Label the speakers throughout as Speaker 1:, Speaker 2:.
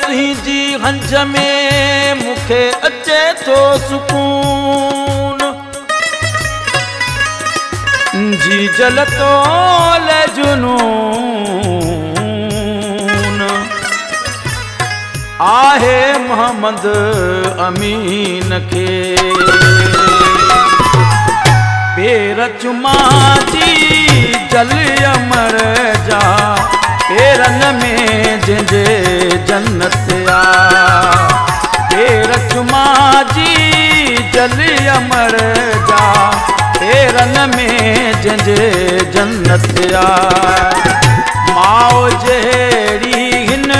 Speaker 1: तुंहिंजी हंज में मूंखे अचे थो सुकून जी जल तोले जुनून आहे मोहम्मद अमीन के पेर चुमा जी जल अमर जा पेरन में जंहिंजे जन्नत आ पेर चुमा जी जल अमर जा पेरन में जंहिंजे जन्नत आ माओ जहिड़ी हिन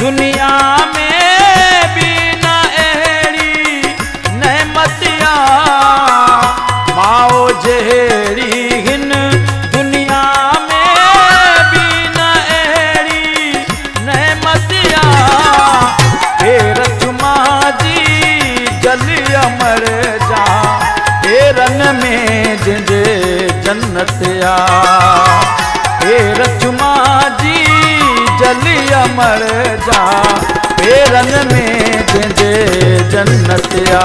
Speaker 1: दुनिया में भी न अहिड़ी नेमत आ माओ जहिड़ी हिन दुनिया में भी न अहिड़ी नेमत आ पेर चुमा जी जल अमर जा पेरन में जंहिंजे जन्नत आ पेर चुमा जी जल अमर जा पेरन में जंहिंजे जन्नत आ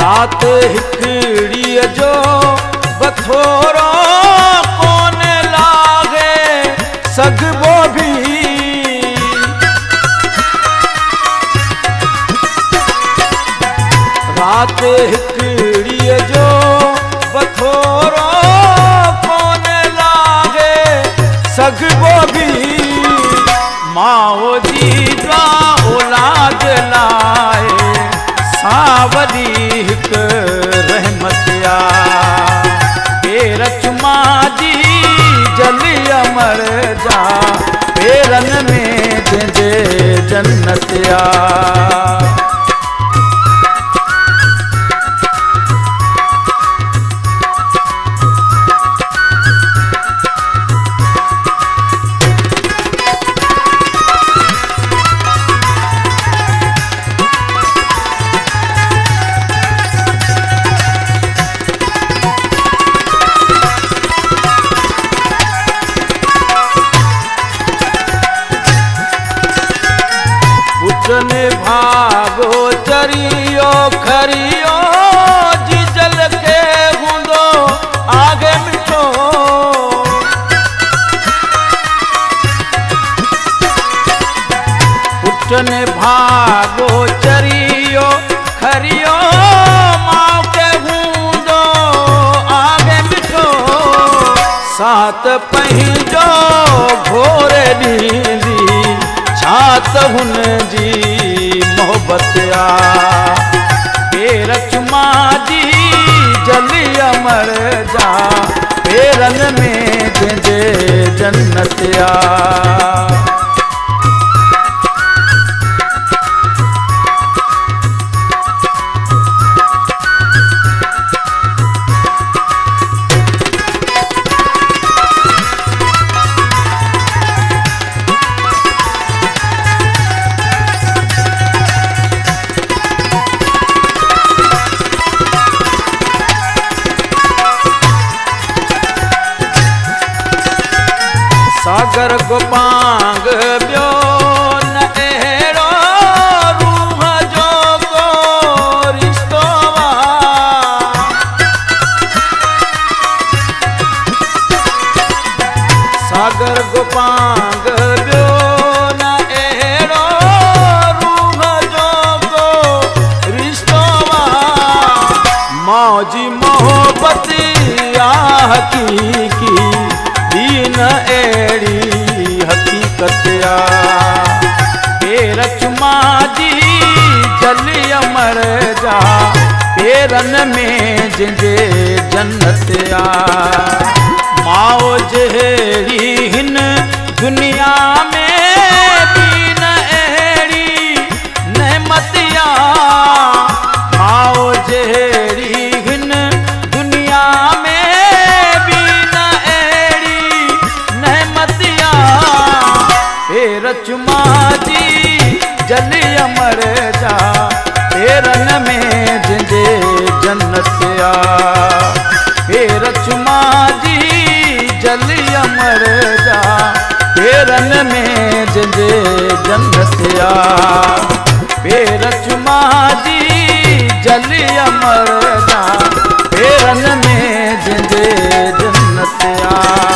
Speaker 1: रात हिकड़ीअ जो बथोरो कोन लागे सघबो भी रात हिकड़ीअ जो बथोरो कोन लागे सघबो भी माओ जी द्वा औलाद लाए सावरी हिक रहमत आ पेर चुमा जी जल अमर जा पेरन में जंहिंजे जन्नत आ भागो चरियो खरियो जी जल के हूंदो आगे मिठो पुटने भागो चरियो खरियो माँ के हूंदो आगे मिठो सात पंहिंजो घोरे ॾींदी छात हुन जी मोहब्बत आ पेर चुमा जी जल अमर जा पेरन में जंहिंजे जन्नत आ सागर गोपांग ॿियो न अहिड़ो रूह जो को रिश्तो सागर गोपांग ॿियो न अहिड़ो रूह जो को रिश्तो मौजी मोहब्बत आ हकीकी दीन अहिड़ी हकीकत आ पेर चुमा जी जल अमर जा पेरन में जंहिंजे जन्नत आ माओ जहिड़ी हिन दुनिया में भी न अहिड़ी चुमा जी जली अमर जा पेरन में जंहिंजे जन्नत आ पेर चुमा जी जली अमर जा पेरन में जंहिंजे जन्नत आ